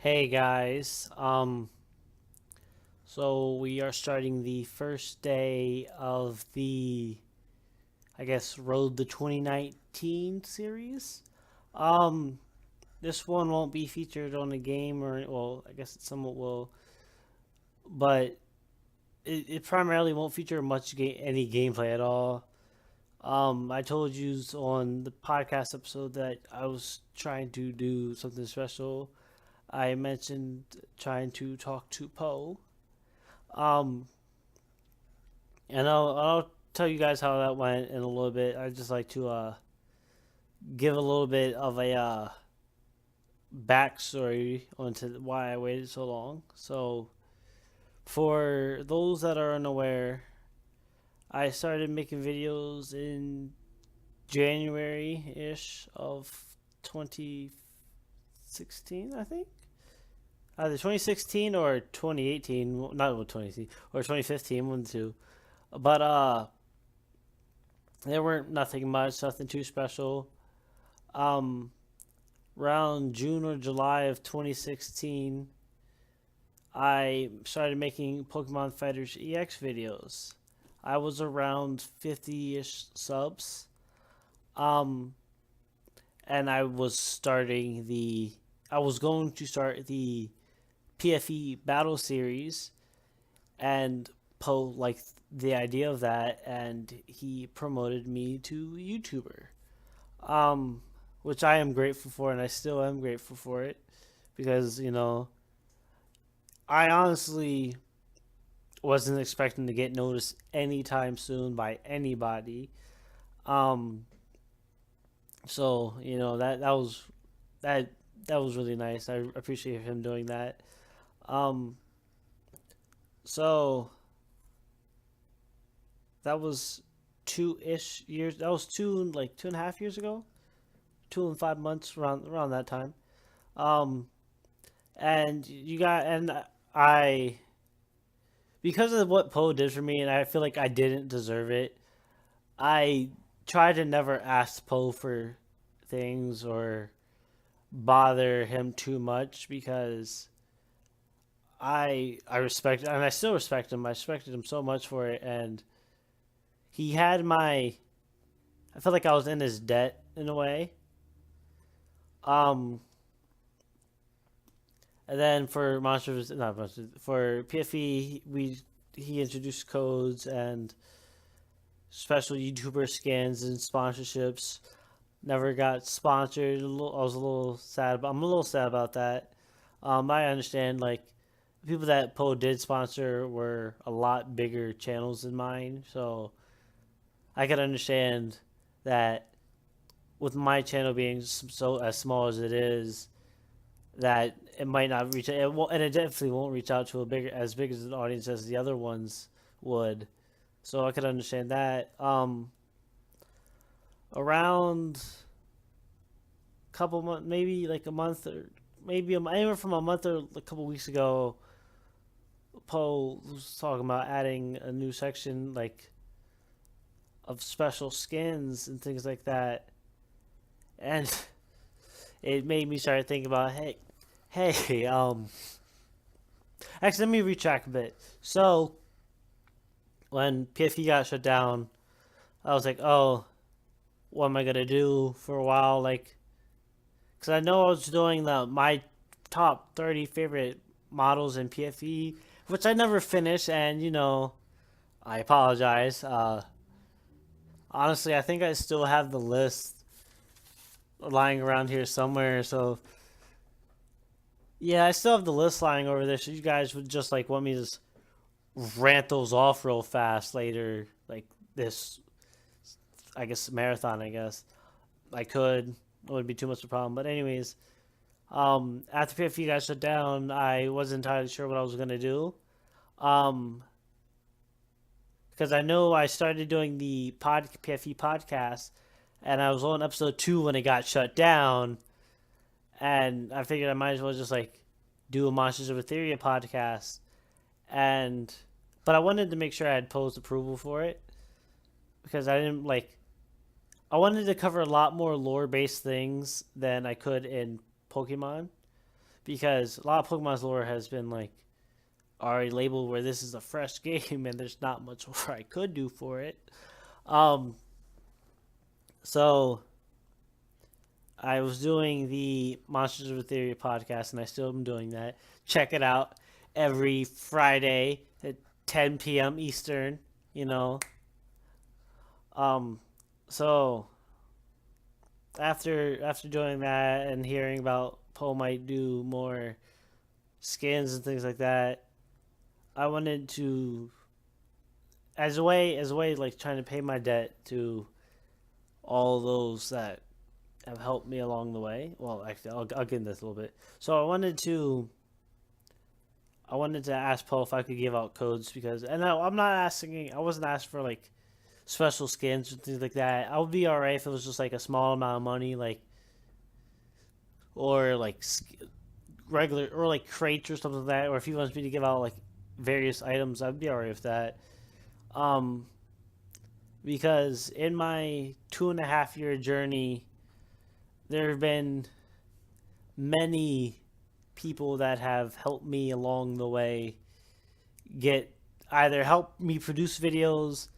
Hey guys, so we are starting the first day of the, I guess, Road to 2019 series. Um, this one won't be featured on the game, or, well, I guess it somewhat will, but it primarily won't feature any gameplay at all. I told you on the podcast episode that I was trying to do something special. I mentioned trying to talk to Poe. Um, and I'll tell you guys how that went in a little bit. I just like to give a little bit of a backstory onto why I waited so long. So, for those that are unaware, I started making videos in January ish of 2016, I think. Either 2016 or 2018, not 2018 or 2015, one of the two. But there weren't nothing much, nothing too special. Um, Around June or July of 2016, I started making Pokemon Fighters EX videos. I was around 50-ish subs. Um, and I was going to start the PFE battle series, and Poe liked the idea of that, and he promoted me to YouTuber. Um, which I am grateful for, and I still am grateful for it because I honestly wasn't expecting to get noticed anytime soon by anybody. Um, so that that was really nice. I appreciate him doing that. Um, so that was 2-ish years. That was 2.5 years ago. 2 and 5 months around that time. Um, and I because of what Poe did for me, and I feel like I didn't deserve it. I try to never ask Poe for things or bother him too much because I respect, and I still respect him. I respected him so much for it, and he had my. I felt like I was in his debt in a way. Um, and then for monsters, not monsters, for PFE, he introduced codes and special YouTuber skins and sponsorships. Never got sponsored. I was a little sad. I'm a little sad about that. I understand like the people that Poe did sponsor were a lot bigger channels than mine, so I could understand that with my channel being so as small as it is, that it might not reach it, and it definitely won't reach out to a bigger as big as an audience as the other ones would. So I could understand that. Around couple months, maybe like a month or maybe anywhere from a month or a couple weeks ago, Poe was talking about adding a new section like of special skins and things like that, and it made me start thinking about hey, actually let me retract a bit. So when PFE got shut down, I was like, oh, what am I gonna do for a while? Like, because I know I was doing the my top 30 favorite models in PFE, which I never finished, and I apologize. Honestly, I think I still have the list lying around here somewhere. So yeah, I still have the list lying over there. So you guys would just like want me to just rant those off real fast later, like this, I guess marathon. I guess I could. It wouldn't be too much of a problem. But anyways, after PFE got shut down, I wasn't entirely sure what I was gonna do. Um, because I know I started doing the PFE podcast, and I was on episode 2 when it got shut down, and I figured I might as well just like do a Monsters of Etheria podcast, and but I wanted to make sure I had post approval for it because I wanted to cover a lot more lore based things than I could in Pokemon because a lot of Pokemon's lore has been like already labeled where this is a fresh game and there's not much more I could do for it. Um, so I was doing the Monsters of Etheria podcast, and I still am doing that. Check it out every Friday at 10 p.m. Eastern. You know, um, so after doing that and hearing about Poe might do more skins and things like that, I wanted to, as a way like trying to pay my debt to all those that have helped me along the way. Well, actually, I'll get into this a little bit. So I wanted to ask Poe if I could give out codes because, and I'm not asking. I wasn't asked for like special skins and things like that. I would be alright if it was just like a small amount of money, like or like regular or like crates or something like that. Or if he wants me to give out like various items, I'd be alright with that. Um, because in my 2.5 year journey, there have been many people that have helped me along the way get either help me produce videos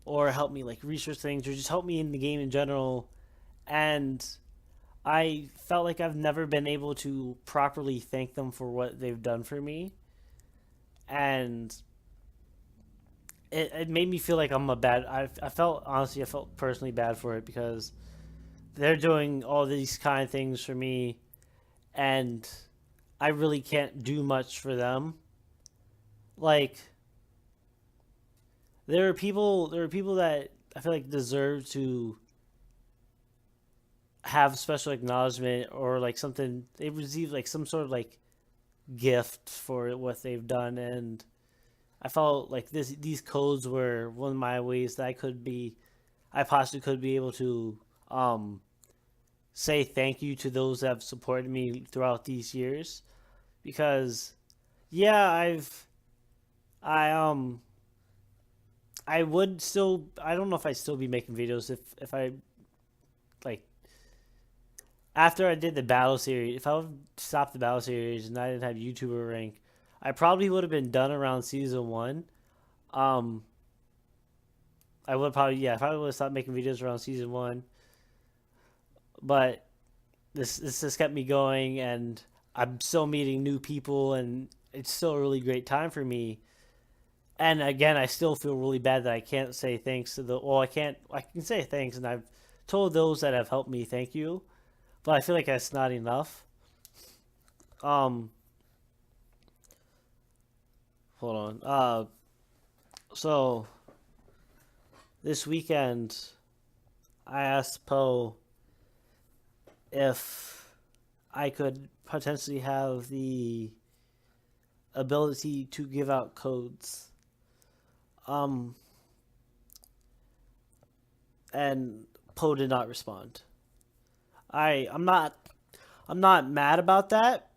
or help me like research things or just help me in the game in general, and I felt like I've never been able to properly thank them for what they've done for me, and it made me feel like I'm a bad I felt honestly I felt personally bad for it because they're doing all these kind of things for me, and I really can't do much for them. Like there are people that I feel like deserve to have special acknowledgement or like something they receive like some sort of like gift for what they've done, and I felt like these codes were one of my ways that I possibly could be able to um say thank you to those that have supported me throughout these years, because yeah, I I would still I don't know if I'd still be making videos if I like after I did the battle series, if I would stop the battle series and I didn't have YouTuber rank, I probably would have been done around season one. Um, I would probably yeah, if I would have stopped making videos around season one, but this just kept me going, and I'm still meeting new people, and it's still a really great time for me. And again, I still feel really bad that I can't say thanks to the well, I can say thanks, and I've told those that have helped me thank you, but I feel like that's not enough. Um, hold on. So this weekend, I asked Poe if I could potentially have the ability to give out codes. Um, and Poe did not respond. I'm not mad about that.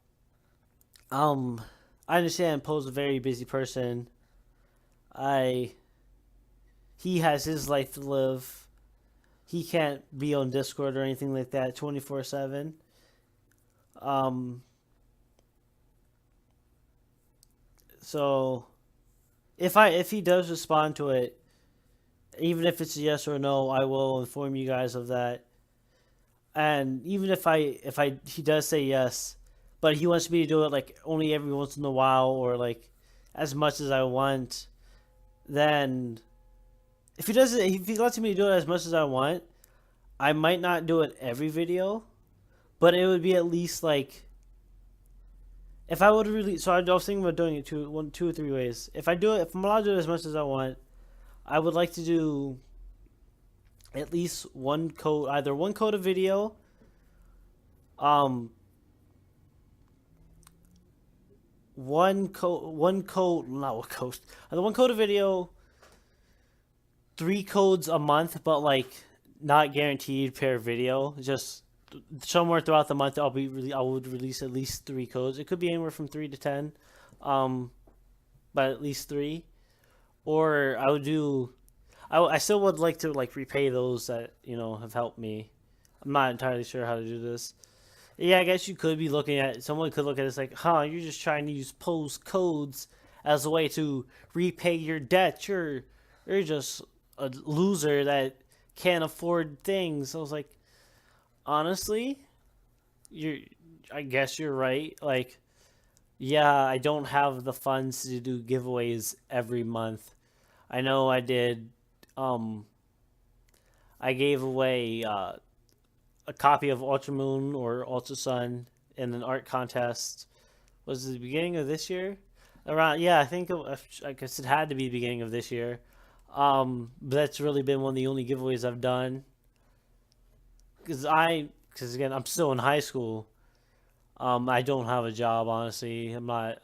Um, I understand Poe's a very busy person. I He has his life to live. He can't be on Discord or anything like that 24/7. Um, so if he does respond to it, even if it's a yes or no, I will inform you guys of that. And even if I he does say yes, but he wants me to do it like only every once in a while or like as much as I want, then if he lets me do it as much as I want, I might not do it every video, but it would be at least like if I would really. So I was thinking about doing it two or three ways. If I'm allowed to do it as much as I want, I would like to do at least one code, either one code of video, um, one code, not one code, either one code of video, 3 codes a month, but like not guaranteed per video. Just somewhere throughout the month, I would release at least 3 codes. It could be anywhere from 3 to 10, um, but at least three. Or I would do. I still would like to like repay those that have helped me. I'm not entirely sure how to do this. Yeah, I guess you could be looking at someone could look at it as like, huh, you're just trying to use post codes as a way to repay your debt. You're just a loser that can't afford things. I was like, honestly, you're I guess you're right. Like, yeah, I don't have the funds to do giveaways every month. I know I did um I gave away a copy of Ultramoon or Ultra Sun in an art contest. Was it the beginning of this year? Around, yeah, I guess it had to be the beginning of this year. But that's really been one of the only giveaways I've done because again I'm still in high school. I don't have a job, honestly. I'm not.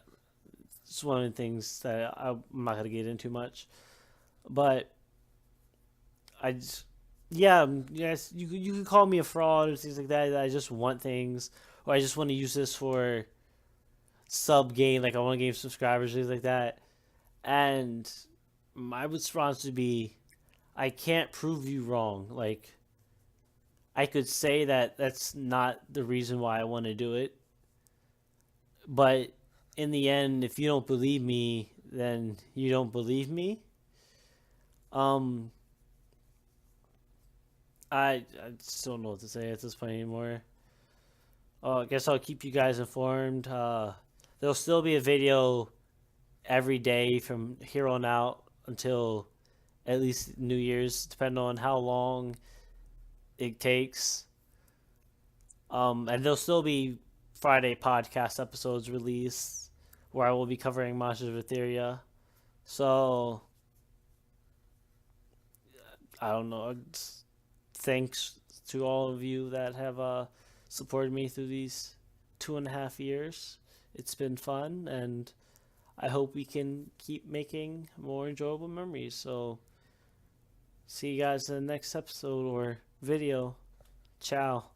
It's one of the things that I'm not gonna get into much. But I just, yeah, yes, you could call me a fraud or things like that. I just want things, or I just want to use this for sub game, like I want to gain subscribers, things like that. And my response would be, I can't prove you wrong. Like I could say that that's not the reason why I want to do it, but in the end, if you don't believe me, then you don't believe me. Um, I just don't know what to say at this point anymore. I guess I'll keep you guys informed. There'll still be a video every day from here on out until at least New Year's, depending on how long it takes. And there'll still be Friday podcast episodes released where I will be covering Monsters of Etheria. So I don't know. Thanks to all of you that have supported me through these 2.5 years. It's been fun, and I hope we can keep making more enjoyable memories. So, see you guys in the next episode or video. Ciao.